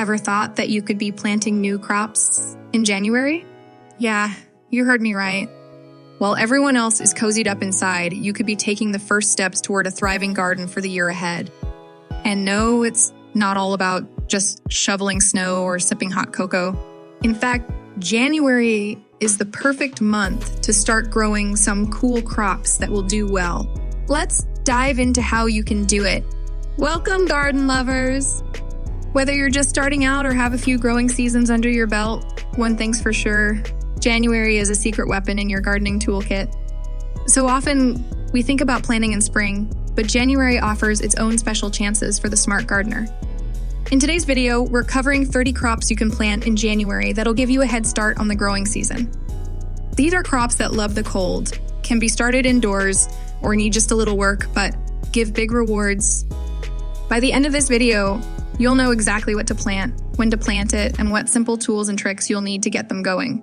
Ever thought that you could be planting new crops in January? Yeah, you heard me right. While everyone else is cozied up inside, you could be taking the first steps toward a thriving garden for the year ahead. And no, it's not all about just shoveling snow or sipping hot cocoa. In fact, January is the perfect month to start growing some cool crops that will do well. Let's dive into how you can do it. Welcome, garden lovers! Whether you're just starting out or have a few growing seasons under your belt, one thing's for sure, January is a secret weapon in your gardening toolkit. So often, we think about planting in spring, but January offers its own special chances for the smart gardener. In today's video, we're covering 30 crops you can plant in January that'll give you a head start on the growing season. These are crops that love the cold, can be started indoors, or need just a little work, but give big rewards. By the end of this video, you'll know exactly what to plant, when to plant it, and what simple tools and tricks you'll need to get them going.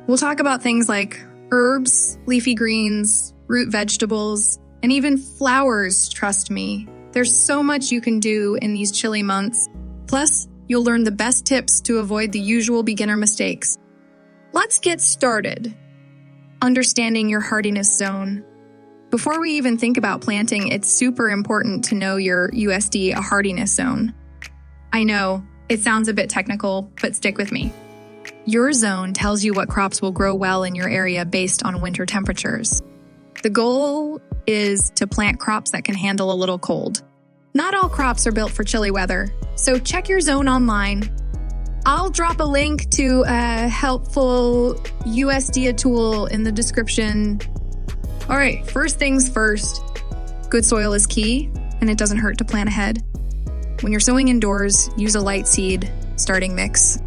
We'll talk about things like herbs, leafy greens, root vegetables, and even flowers, trust me. There's so much you can do in these chilly months. Plus, you'll learn the best tips to avoid the usual beginner mistakes. Let's get started. Understanding your hardiness zone. Before we even think about planting, it's super important to know your USDA hardiness zone. I know, it sounds a bit technical, but stick with me. Your zone tells you what crops will grow well in your area based on winter temperatures. The goal is to plant crops that can handle a little cold. Not all crops are built for chilly weather, so check your zone online. I'll drop a link to a helpful USDA tool in the description. All right, first things first. Good soil is key, and it doesn't hurt to plan ahead. When you're sowing indoors, use a light seed starting mix.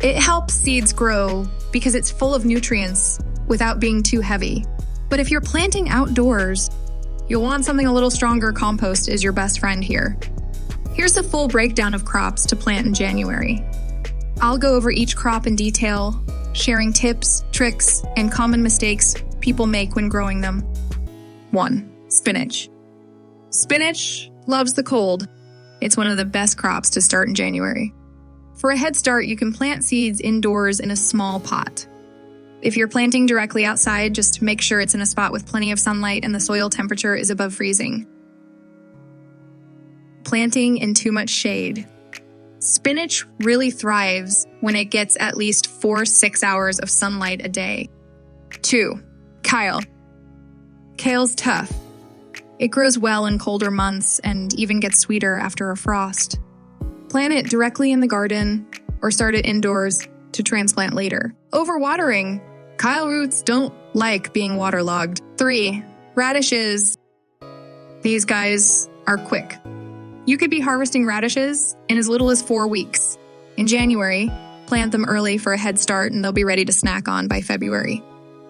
It helps seeds grow because it's full of nutrients without being too heavy. But if you're planting outdoors, you'll want something a little stronger. Compost is your best friend here. Here's a full breakdown of crops to plant in January. I'll go over each crop in detail, sharing tips, tricks, and common mistakes people make when growing them. 1. Spinach. Spinach loves the cold. It's one of the best crops to start in January. For a head start, you can plant seeds indoors in a small pot. If you're planting directly outside, just make sure it's in a spot with plenty of sunlight and the soil temperature is above freezing. Planting in too much shade. Spinach really thrives when it gets at least 4-6 hours of sunlight a day. 2. Kale. Kale's tough. It grows well in colder months and even gets sweeter after a frost. Plant it directly in the garden or start it indoors to transplant later. Overwatering. Kale roots don't like being waterlogged. 3. Radishes. These guys are quick. You could be harvesting radishes in as little as 4 weeks. In January, plant them early for a head start and they'll be ready to snack on by February.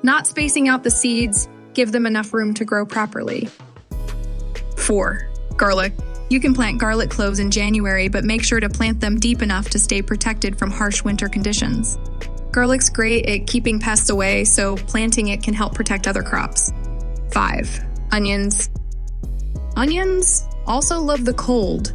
Not spacing out the seeds, give them enough room to grow properly. 4. Garlic. You can plant garlic cloves in January, but make sure to plant them deep enough to stay protected from harsh winter conditions. Garlic's great at keeping pests away, so planting it can help protect other crops. 5. Onions. Onions also love the cold.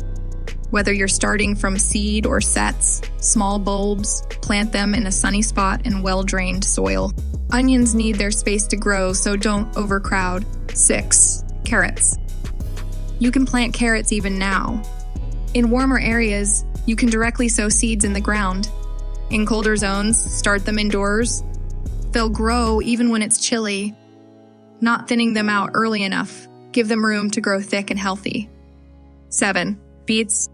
Whether you're starting from seed or sets, small bulbs, plant them in a sunny spot in well-drained soil. Onions need their space to grow, so don't overcrowd. 6. Carrots. You can plant carrots even now. In warmer areas, you can directly sow seeds in the ground. In colder zones, start them indoors. They'll grow even when it's chilly. Not thinning them out early enough. Give them room to grow thick and healthy. 7. Beets.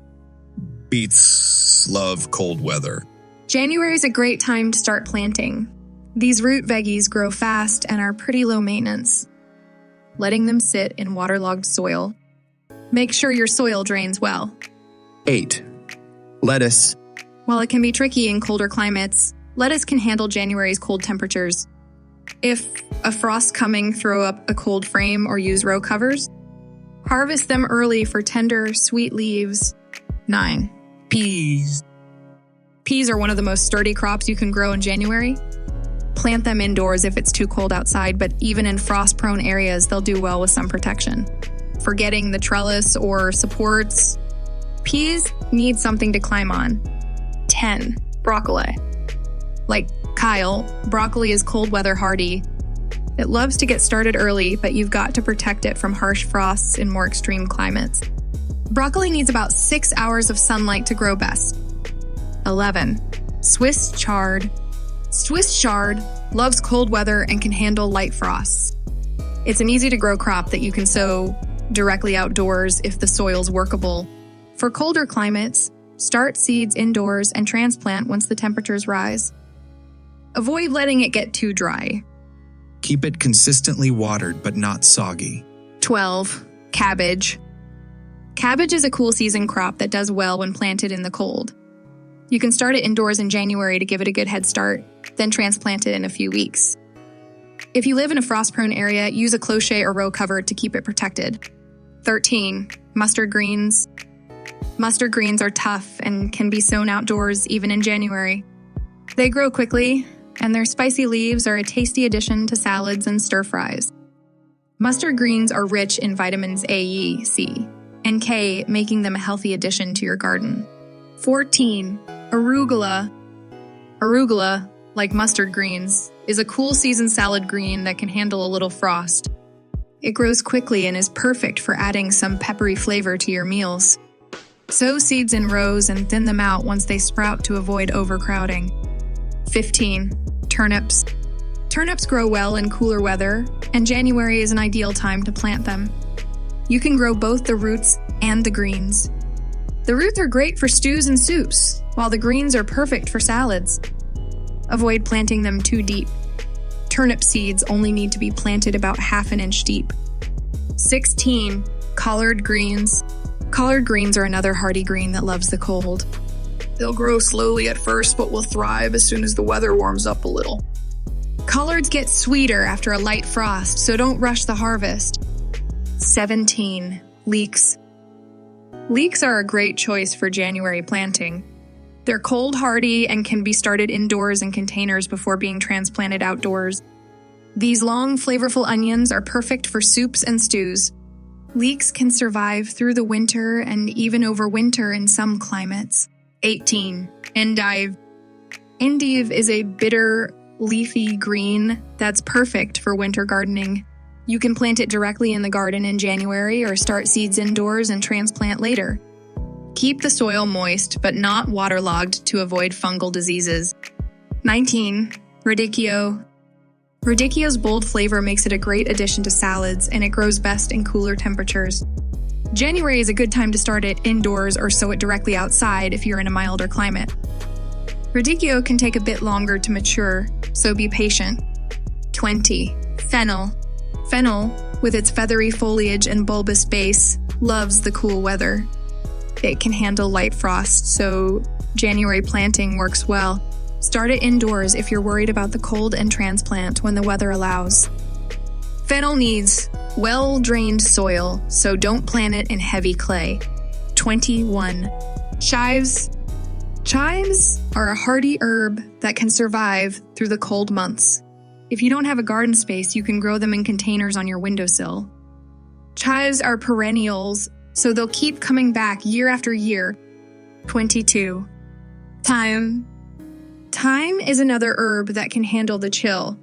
Beets love cold weather. January is a great time to start planting. These root veggies grow fast and are pretty low maintenance. Letting them sit in waterlogged soil. Make sure your soil drains well. 8. Lettuce. While it can be tricky in colder climates, lettuce can handle January's cold temperatures. If a frost's coming, throw up a cold frame or use row covers. Harvest them early for tender, sweet leaves. 9. Peas. Peas are one of the most sturdy crops you can grow in January. Plant them indoors if it's too cold outside, but even in frost-prone areas, they'll do well with some protection. Forgetting the trellis or supports, peas need something to climb on. 10. Broccoli. Like kale, broccoli is cold weather hardy. It loves to get started early, but you've got to protect it from harsh frosts in more extreme climates. Broccoli needs about 6 hours of sunlight to grow best. 11. Swiss chard. Swiss chard loves cold weather and can handle light frosts. It's an easy-to-grow crop that you can sow directly outdoors if the soil's workable. For colder climates, start seeds indoors and transplant once the temperatures rise. Avoid letting it get too dry. Keep it consistently watered but not soggy. 12. Cabbage. Cabbage is a cool season crop that does well when planted in the cold. You can start it indoors in January to give it a good head start, then transplant it in a few weeks. If you live in a frost-prone area, use a cloche or row cover to keep it protected. 13. Mustard greens. Mustard greens are tough and can be sown outdoors even in January. They grow quickly, and their spicy leaves are a tasty addition to salads and stir-fries. Mustard greens are rich in vitamins A, E, C, and K, making them a healthy addition to your garden. 14. Arugula. Arugula, like mustard greens, is a cool season salad green that can handle a little frost. It grows quickly and is perfect for adding some peppery flavor to your meals. Sow seeds in rows and thin them out once they sprout to avoid overcrowding. 15. Turnips. Turnips grow well in cooler weather, and January is an ideal time to plant them. You can grow both the roots and the greens. The roots are great for stews and soups, while the greens are perfect for salads. Avoid planting them too deep. Turnip seeds only need to be planted about ½ inch deep. 16. Collard greens. Collard greens are another hardy green that loves the cold. They'll grow slowly at first, but will thrive as soon as the weather warms up a little. Collards get sweeter after a light frost, so don't rush the harvest. 17. Leeks. Leeks are a great choice for January planting. They're cold hardy and can be started indoors in containers before being transplanted outdoors. These long, flavorful onions are perfect for soups and stews. Leeks can survive through the winter and even overwinter in some climates. 18. Endive. Endive is a bitter, leafy green that's perfect for winter gardening. You can plant it directly in the garden in January or start seeds indoors and transplant later. Keep the soil moist but not waterlogged to avoid fungal diseases. 19. Radicchio. Radicchio's bold flavor makes it a great addition to salads, and it grows best in cooler temperatures. January is a good time to start it indoors or sow it directly outside if you're in a milder climate. Radicchio can take a bit longer to mature, so be patient. 20. Fennel. Fennel, with its feathery foliage and bulbous base, loves the cool weather. It can handle light frost, so January planting works well. Start it indoors if you're worried about the cold and transplant when the weather allows. Fennel needs well-drained soil, so don't plant it in heavy clay. 21. Chives. Chives are a hardy herb that can survive through the cold months. If you don't have a garden space, you can grow them in containers on your windowsill. Chives are perennials, so they'll keep coming back year after year. 22. Thyme. Thyme is another herb that can handle the chill.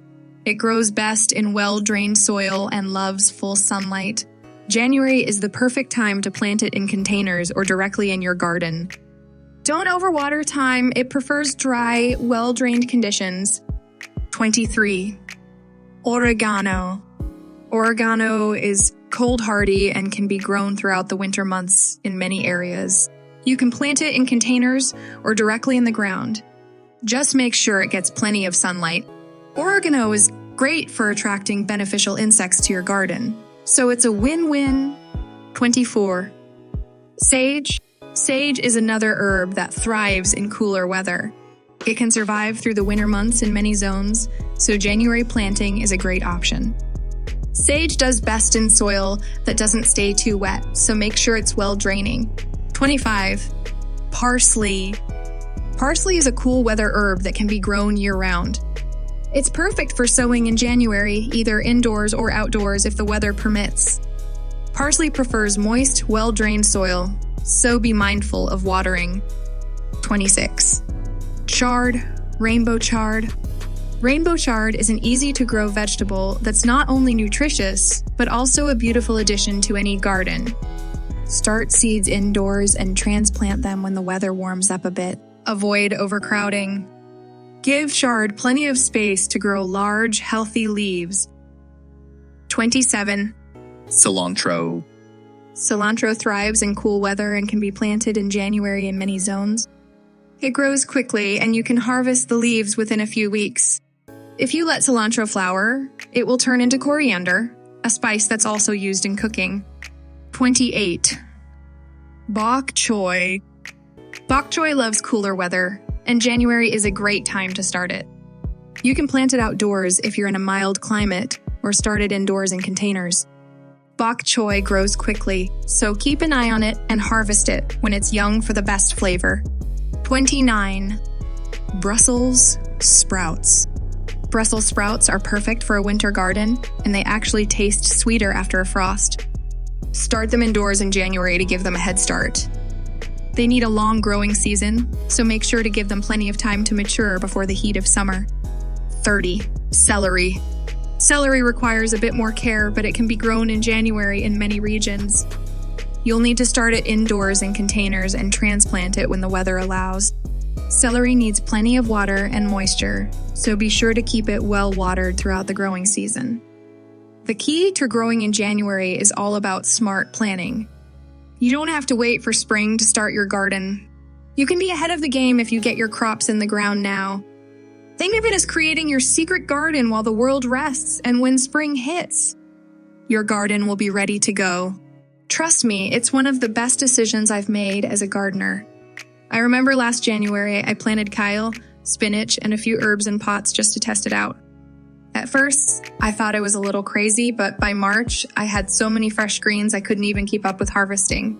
It grows best in well-drained soil and loves full sunlight. January is the perfect time to plant it in containers or directly in your garden. Don't overwater thyme. It prefers dry, well-drained conditions. 23. Oregano. Oregano is cold hardy and can be grown throughout the winter months in many areas. You can plant it in containers or directly in the ground. Just make sure it gets plenty of sunlight. Oregano is great for attracting beneficial insects to your garden, so it's a win-win. 24. Sage. Sage is another herb that thrives in cooler weather. It can survive through the winter months in many zones, so January planting is a great option. Sage does best in soil that doesn't stay too wet, so make sure it's well draining. 25. Parsley. Parsley is a cool weather herb that can be grown year-round. It's perfect for sowing in January, either indoors or outdoors if the weather permits. Parsley prefers moist, well-drained soil, so be mindful of watering. 26. Chard, rainbow chard. Rainbow chard is an easy-to-grow vegetable that's not only nutritious, but also a beautiful addition to any garden. Start seeds indoors and transplant them when the weather warms up a bit. Avoid overcrowding. Give chard plenty of space to grow large, healthy leaves. 27. Cilantro. Cilantro thrives in cool weather and can be planted in January in many zones. It grows quickly and you can harvest the leaves within a few weeks. If you let cilantro flower, it will turn into coriander, a spice that's also used in cooking. 28. Bok choy. Bok choy loves cooler weather, and January is a great time to start it. You can plant it outdoors if you're in a mild climate, or start it indoors in containers. Bok choy grows quickly, so keep an eye on it and harvest it when it's young for the best flavor. 29. Brussels sprouts. Brussels sprouts are perfect for a winter garden, and they actually taste sweeter after a frost. Start them indoors in January to give them a head start. They need a long growing season, so make sure to give them plenty of time to mature before the heat of summer. 30. Celery. Celery requires a bit more care, but it can be grown in January in many regions. You'll need to start it indoors in containers and transplant it when the weather allows. Celery needs plenty of water and moisture, so be sure to keep it well watered throughout the growing season. The key to growing in January is all about smart planning. You don't have to wait for spring to start your garden. You can be ahead of the game if you get your crops in the ground now. Think of it as creating your secret garden while the world rests and when spring hits. Your garden will be ready to go. Trust me, it's one of the best decisions I've made as a gardener. I remember last January I planted kale, spinach, and a few herbs in pots just to test it out. At first, I thought it was a little crazy, but by March, I had so many fresh greens I couldn't even keep up with harvesting.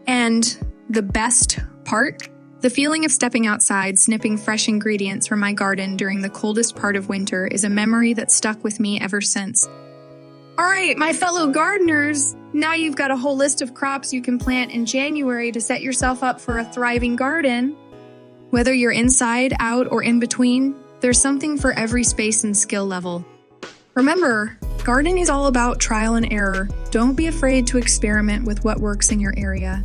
And the best part? The feeling of stepping outside, snipping fresh ingredients from my garden during the coldest part of winter is a memory that stuck with me ever since. All right, my fellow gardeners, now you've got a whole list of crops you can plant in January to set yourself up for a thriving garden. Whether you're inside, out, or in between, there's something for every space and skill level. Remember, gardening is all about trial and error. Don't be afraid to experiment with what works in your area.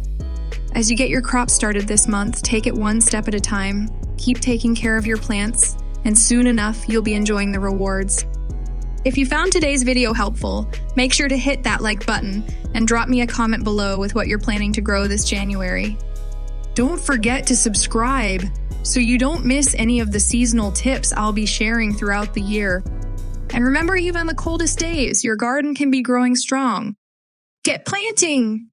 As you get your crops started this month, take it one step at a time, keep taking care of your plants, and soon enough, you'll be enjoying the rewards. If you found today's video helpful, make sure to hit that like button and drop me a comment below with what you're planning to grow this January. Don't forget to subscribe so you don't miss any of the seasonal tips I'll be sharing throughout the year. And remember, even on the coldest days, your garden can be growing strong. Get planting!